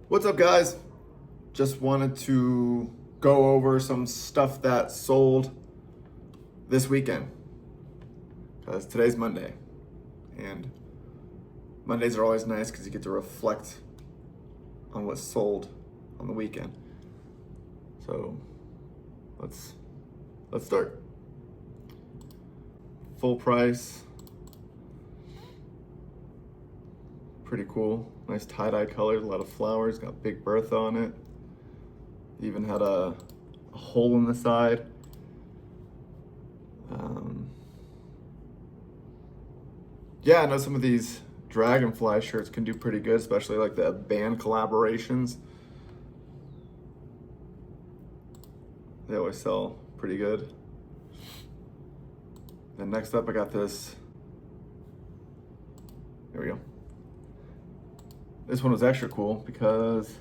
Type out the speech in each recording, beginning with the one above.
What's up, guys? Just wanted to go over some stuff that sold this weekend because today's Monday, and Mondays are always nice because you get to reflect on what's sold on the weekend. So let's start. Full price, pretty cool. Nice tie-dye colors, a lot of flowers, got Big Bertha on it. Even had a hole in the side. Yeah, I know some of these Dragonfly shirts can do pretty good, especially like the band collaborations. They always sell pretty good. And next up, I got this. There we go. This one was extra cool because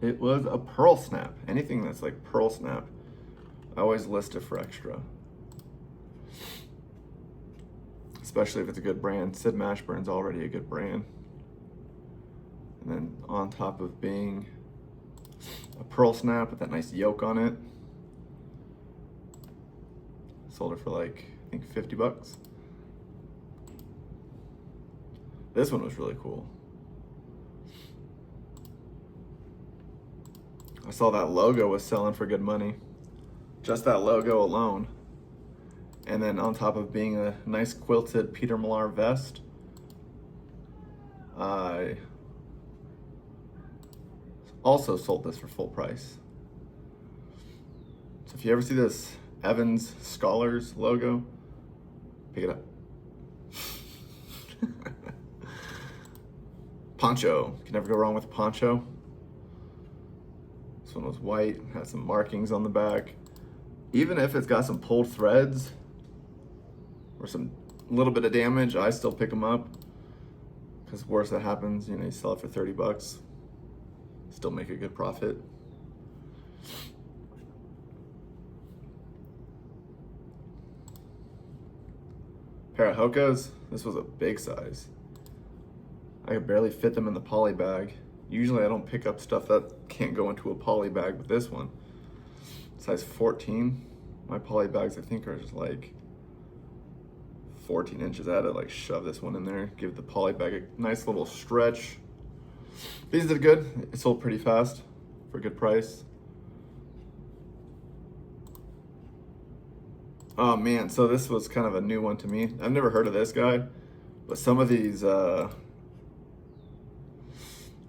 it was a pearl snap. Anything that's like pearl snap, I always list it for extra. Especially if it's a good brand. Sid Mashburn's already a good brand. And then on top of being a pearl snap with that nice yoke on it, sold it for like, I think 50 bucks. This one was really cool. I saw that logo was selling for good money. Just that logo alone. And then on top of being a nice quilted Peter Millar vest, I also sold this for full price. So if you ever see this Evans Scholars logo, pick it up. Poncho, you can never go wrong with a poncho. This one was white, had some markings on the back. Even if it's got some pulled threads or some little bit of damage, I still pick them up. Because worse that happens, you sell it for 30 bucks, still make a good profit. Pair of Hokas, this was a big size. I could barely fit them in the poly bag. Usually I don't pick up stuff that can't go into a poly bag, but this one, size 14. My poly bags I think are just like 14 inches. I had to like shove this one in there, give the poly bag a nice little stretch. These did good. It sold pretty fast for a good price. Oh man, so this was kind of a new one to me. I've never heard of this guy, but some of these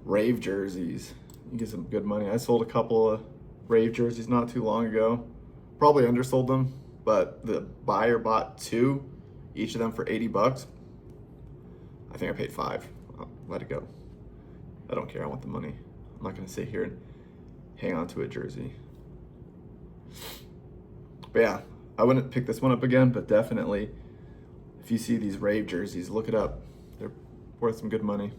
rave jerseys, you get some good money. I sold a couple of rave jerseys not too long ago. Probably undersold them, but the buyer bought two, each of them for 80 bucks. I think I paid 5. I'll let it go. I don't care, I want the money. I'm not gonna sit here and hang on to a jersey. But yeah, I wouldn't pick this one up again, but definitely if you see these rave jerseys, look it up. They're worth some good money.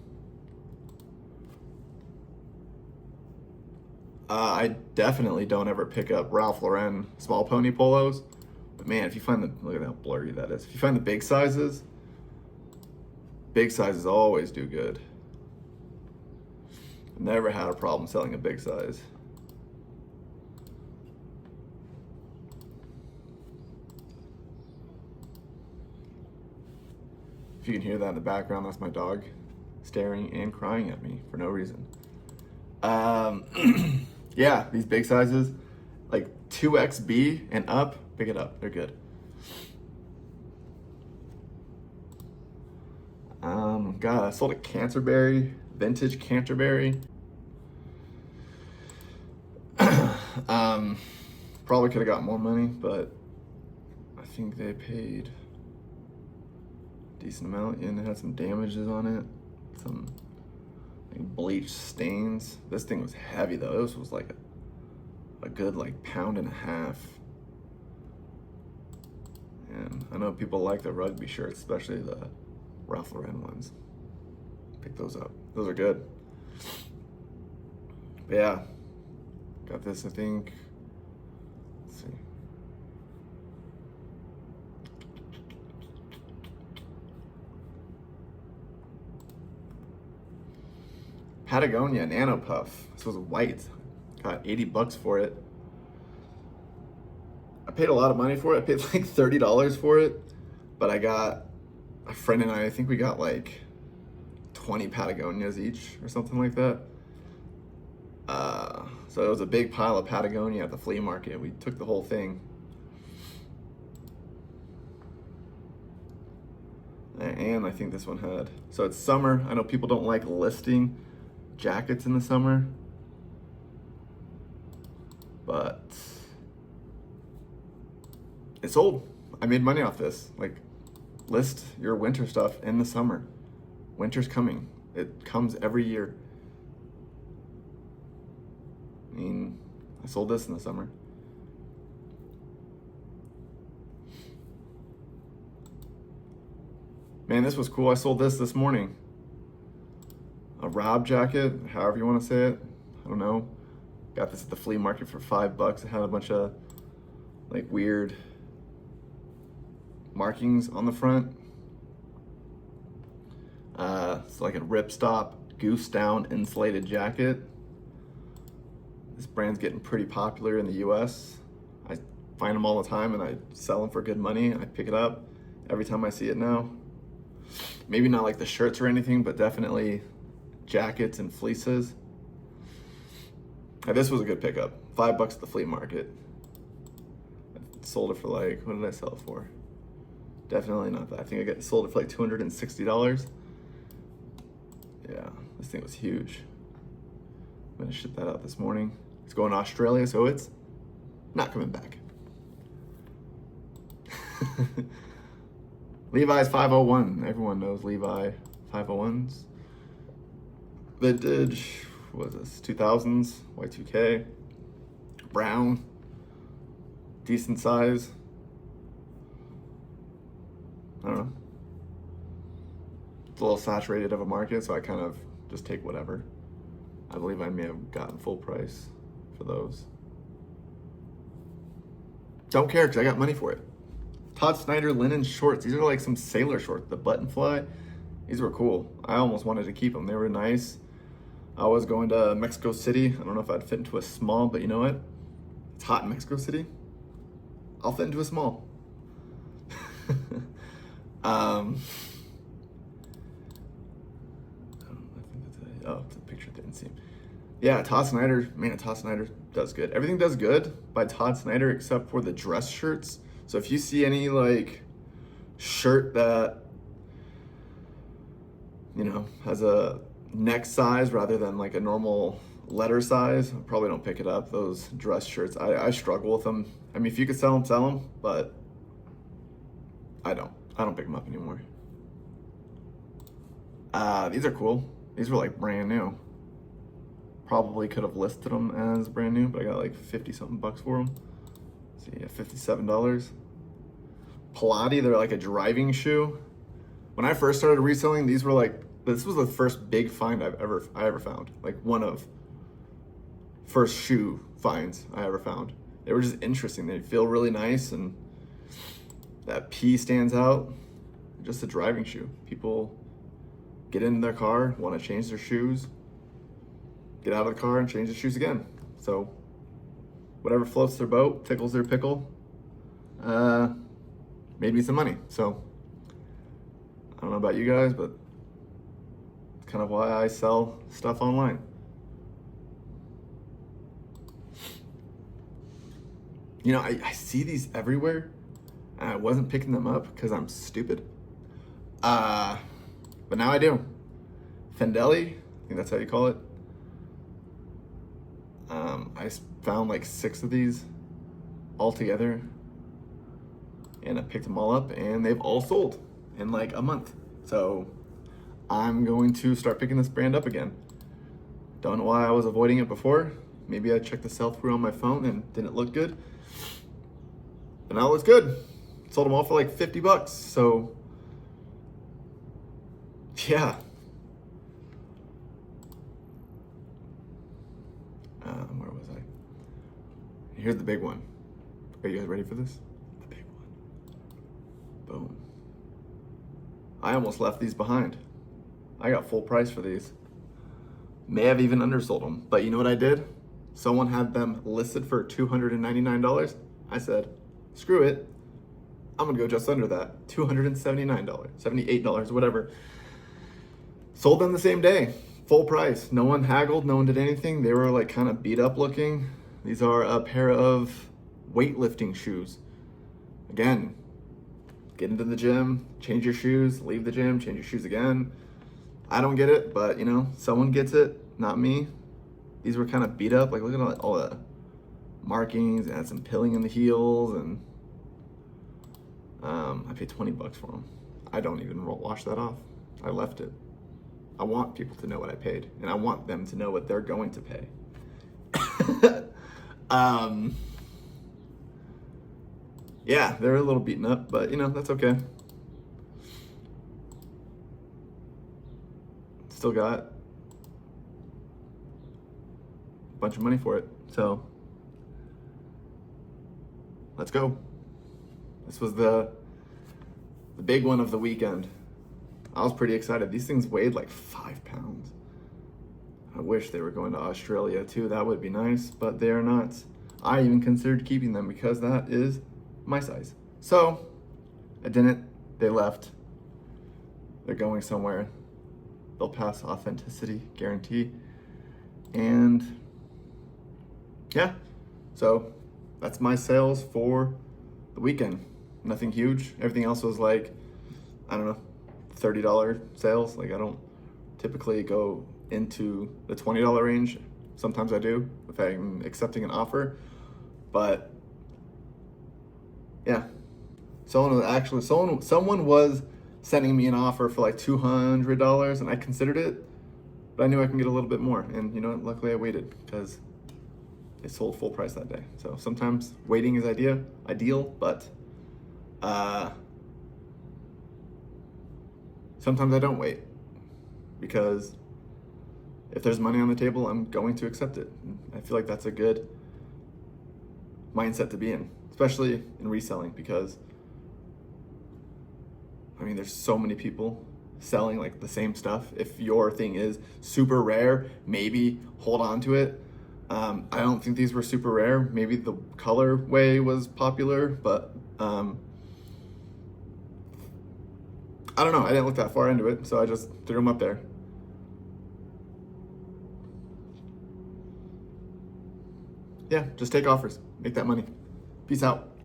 I definitely don't ever pick up Ralph Lauren small pony polos. But man, if you find look at how blurry that is. If you find the big sizes always do good. I've never had a problem selling a big size. If you can hear that in the background, that's my dog staring and crying at me for no reason. Yeah, these big sizes, like 2XB and up, pick it up, they're good. God, I sold a Canterbury, vintage Canterbury. Probably could have got more money, but I think they paid a decent amount, and it had some damages on it, some like bleach stains. This thing was heavy though. This was like a good like pound and a half. And I know people like the rugby shirts, especially the Ralph Lauren ones. Pick those up. Those are good. But yeah, got this, I think. Let's see. Patagonia Nano Puff. This was white. Got 80 bucks for it. I paid a lot of money for it. I paid like $30 for it, but I got, a friend and I think we got like 20 Patagonias each or something like that. So it was a big pile of Patagonia at the flea market. We took the whole thing. And I think this one had, so it's summer. I know people don't like listing jackets in the summer, but it sold. I made money off this. Like, list your winter stuff in the summer. Winter's coming. It comes every year. I mean, I sold this in the summer. Man, this was cool. I sold this morning. A Rob jacket, however you want to say it. I don't know. Got this at the flea market for $5. It had a bunch of like weird markings on the front. It's like a ripstop goose down insulated jacket. This brand's getting pretty popular in the US. I find them all the time and I sell them for good money. I pick it up every time I see it now. Maybe not like the shirts or anything, but definitely jackets and fleeces. This was a good pickup. $5 at the flea market. I sold it for like, what did I sell it for? Definitely not that. I think I sold it for like $260. Yeah, this thing was huge. I'm gonna ship that out this morning. It's going to Australia, so it's not coming back. Levi's 501. Everyone knows Levi 501s. Vintage, what was this? 2000s, Y2K. Brown. Decent size. I don't know. It's a little saturated of a market, so I kind of just take whatever. I believe I may have gotten full price for those. Don't care because I got money for it. Todd Snyder linen shorts. These are like some sailor shorts, the button fly. These were cool. I almost wanted to keep them. They were nice. I was going to Mexico City. I don't know if I'd fit into a small, but you know what? It's hot in Mexico City. I'll fit into a small. I think that's it. Oh, it's a picture that didn't see. Yeah, Todd Snyder, man, Todd Snyder does good. Everything does good by Todd Snyder except for the dress shirts. So if you see any like shirt that, you know, has a neck size rather than like a normal letter size, I probably don't pick it up. Those dress shirts, I struggle with them. I mean, if you could sell them, but I don't pick them up anymore. These are cool. These were like brand new. Probably could have listed them as brand new, but I got like 50 something bucks for them. So yeah, $57. Pilates, they're like a driving shoe. When I first started reselling, these were like, this was the first big find I ever found. Like one of first shoe finds I ever found. They were just interesting. They feel really nice and that P stands out. Just a driving shoe. People get in their car, want to change their shoes, get out of the car and change the shoes again. So whatever floats their boat, tickles their pickle, made me some money. So I don't know about you guys, but it's kind of why I sell stuff online. You know, I see these everywhere and I wasn't picking them up because I'm stupid. But now I do. Fendelli, I think that's how you call it. I found like 6 of these all together and I picked them all up and they've all sold in like a month. So I'm going to start picking this brand up again. Don't know why I was avoiding it before. Maybe I checked the sell-through on my phone and didn't look good. But now it looks good. Sold them all for like 50 bucks. So yeah. Where was I? Here's the big one. Are you guys ready for this? The big one. Boom. I almost left these behind. I got full price for these. May have even undersold them. But you know what I did? Someone had them listed for $299. I said, screw it. I'm gonna go just under that. $279, $78, whatever. Sold them the same day, full price. No one haggled, no one did anything. They were like kind of beat up looking. These are a pair of weightlifting shoes. Again, get into the gym, change your shoes, leave the gym, change your shoes again. I don't get it, but you know, someone gets it, not me. These were kind of beat up. Like, look at all the markings, and had some pilling in the heels, and I paid $20 for them. I don't even wash that off. I left it. I want people to know what I paid, and I want them to know what they're going to pay. Yeah, they're a little beaten up, but you know, that's okay. Still got a bunch of money for it, so let's go. This was the big one of the weekend. I was pretty excited. These things weighed like 5 pounds. I wish they were going to Australia too. That would be nice, but they are not. I even considered keeping them because that is my size. So I didn't. They left. They're going somewhere. They'll pass authenticity guarantee. And yeah, so that's my sales for the weekend. Nothing huge. Everything else was like, I don't know, $30 sales. Like, I don't typically go into the $20 range. Sometimes I do if I'm accepting an offer, but yeah, someone was sending me an offer for like $200, and I considered it, but I knew I can get a little bit more. And you know what? Luckily I waited because it sold full price that day. So sometimes waiting is ideal, but sometimes I don't wait, because if there's money on the table, I'm going to accept it. I feel like that's a good mindset to be in, especially in reselling, because I mean, there's so many people selling like the same stuff. If your thing is super rare, maybe hold on to it. I don't think these were super rare. Maybe the colorway was popular, but I don't know. I didn't look that far into it, so I just threw them up there. Yeah, just take offers. Make that money. Peace out.